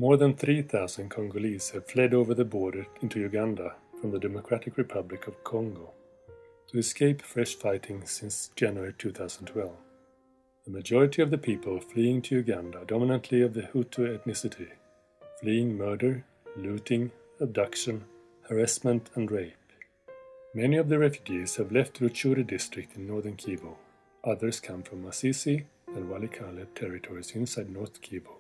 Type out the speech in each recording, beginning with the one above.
More than 3,000 Congolese have fled over the border into Uganda from the Democratic Republic of Congo to escape fresh fighting since January 2012. The majority of the people fleeing to Uganda are dominantly of the Hutu ethnicity, fleeing murder, looting, abduction, harassment and rape. Many of the refugees have left Rutshuru district in northern Kivu. Others come from Masisi and Walikale territories inside North Kivu,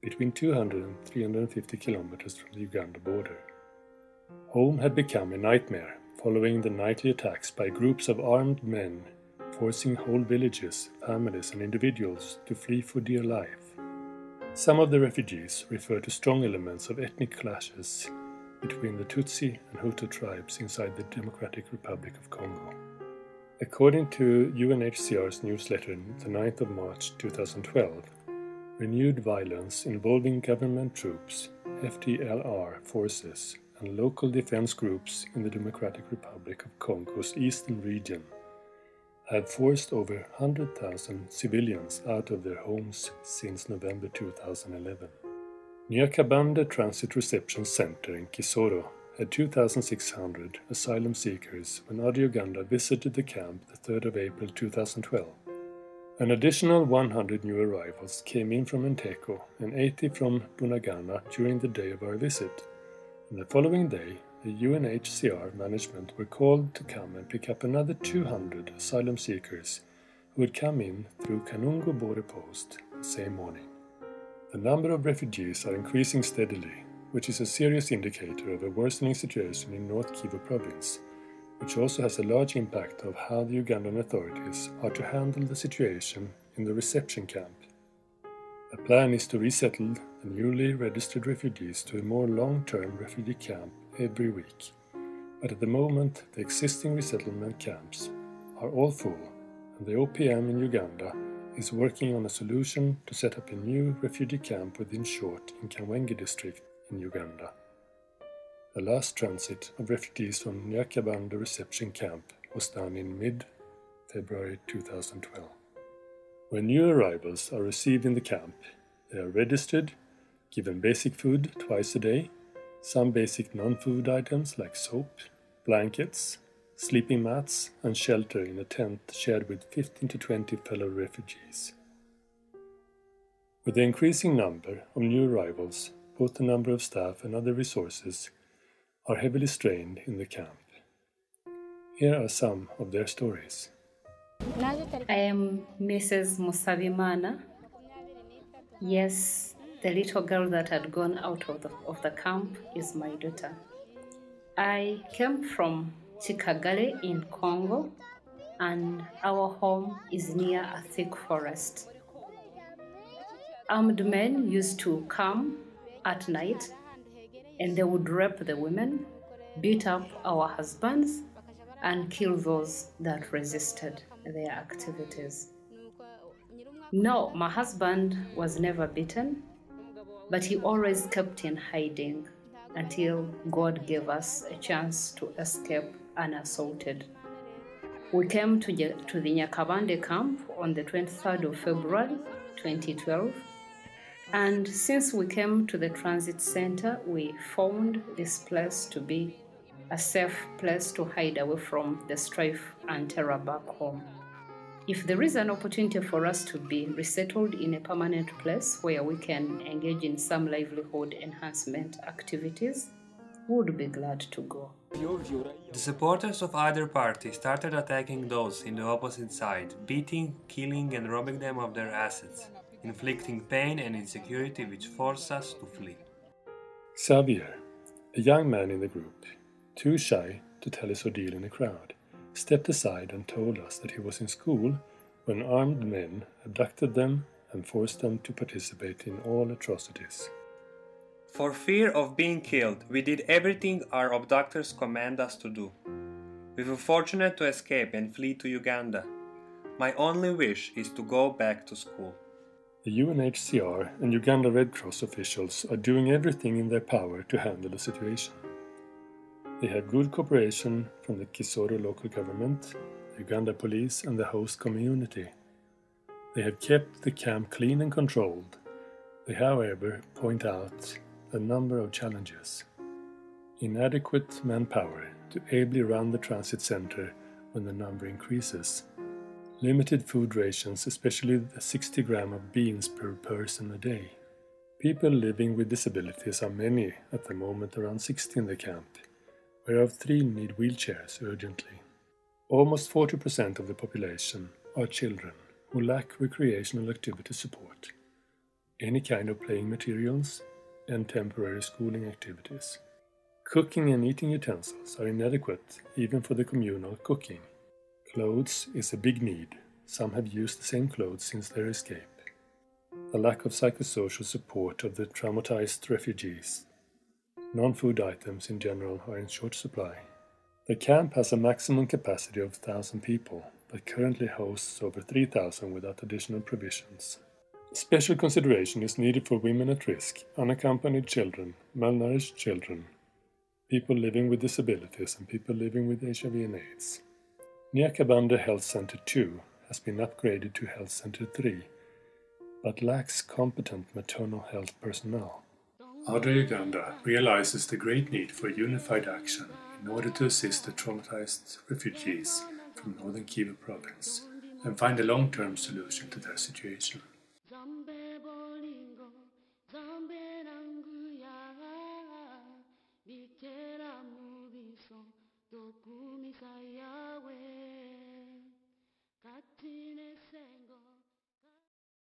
between 200 and 350 kilometers from the Uganda border. Home had become a nightmare following the nightly attacks by groups of armed men, forcing whole villages, families and individuals to flee for dear life. Some of the refugees refer to strong elements of ethnic clashes between the Tutsi and Hutu tribes inside the Democratic Republic of Congo. According to UNHCR's newsletter the 9th of March 2012, renewed violence involving government troops, FDLR forces, and local defense groups in the Democratic Republic of Congo's eastern region have forced over 100,000 civilians out of their homes since November 2011. Nyakabande Transit Reception Center in Kisoro had 2,600 asylum seekers when Adi Uganda visited the camp the 3rd of April 2012. An additional 100 new arrivals came in from Enteko and 80 from Bunagana during the day of our visit. And the following day, the UNHCR management were called to come and pick up another 200 asylum seekers who had come in through Kanungo border post the same morning. The number of refugees are increasing steadily, which is a serious indicator of a worsening situation in North Kivu province, which also has a large impact of how the Ugandan authorities are to handle the situation in the reception camp. A plan is to resettle the newly registered refugees to a more long-term refugee camp every week, but at the moment the existing resettlement camps are all full, and the OPM in Uganda is working on a solution to set up a new refugee camp within short in Kamwenge district in Uganda. The last transit of refugees from Nyakabande reception camp was done in mid-February 2012. When new arrivals are received in the camp, they are registered, given basic food twice a day, some basic non-food items like soap, blankets, sleeping mats and shelter in a tent shared with 15 to 20 fellow refugees. With the increasing number of new arrivals, both the number of staff and other resources are heavily strained in the camp. Here are some of their stories. I am Mrs. Musabimana. Yes, the little girl that had gone out of the camp is my daughter. I came from Chikagale in Congo, and our home is near a thick forest. Armed men used to come at night and they would rape the women, beat up our husbands, and kill those that resisted their activities. No, my husband was never beaten, but he always kept in hiding until God gave us a chance to escape unassaulted. We came to the Nyakabande camp on the 23rd of February 2012. And since we came to the transit center, we found this place to be a safe place to hide away from the strife and terror back home. If there is an opportunity for us to be resettled in a permanent place where we can engage in some livelihood enhancement activities, we would be glad to go. The supporters of either party started attacking those in the opposite side, beating, killing and robbing them of their assets, inflicting pain and insecurity which forced us to flee. Xavier, a young man in the group, too shy to tell his ordeal in a crowd, stepped aside and told us that he was in school when armed men abducted them and forced them to participate in all atrocities. For fear of being killed, we did everything our abductors command us to do. We were fortunate to escape and flee to Uganda. My only wish is to go back to school. The UNHCR and Uganda Red Cross officials are doing everything in their power to handle the situation. They have good cooperation from the Kisoro local government, the Uganda police and the host community. They have kept the camp clean and controlled, They, however, point out a number of challenges. Inadequate manpower to ably run the transit center when the number increases. Limited food rations, especially the 60 grams of beans per person a day. People living with disabilities are many, at the moment around 60 in the camp, whereof 3 need wheelchairs urgently. Almost 40% of the population are children who lack recreational activity support, any kind of playing materials, and temporary schooling activities. Cooking and eating utensils are inadequate even for the communal cooking. Clothes is a big need. Some have used the same clothes since their escape. A lack of psychosocial support of the traumatized refugees. Non-food items in general are in short supply. The camp has a maximum capacity of 1,000 people, but currently hosts over 3,000 without additional provisions. Special consideration is needed for women at risk, unaccompanied children, malnourished children, people living with disabilities, and people living with HIV and AIDS. Nyakabande Health Center 2 has been upgraded to Health Center 3, but lacks competent maternal health personnel. Outer Uganda realizes the great need for unified action in order to assist the traumatized refugees from northern Kivu province and find a long-term solution to their situation.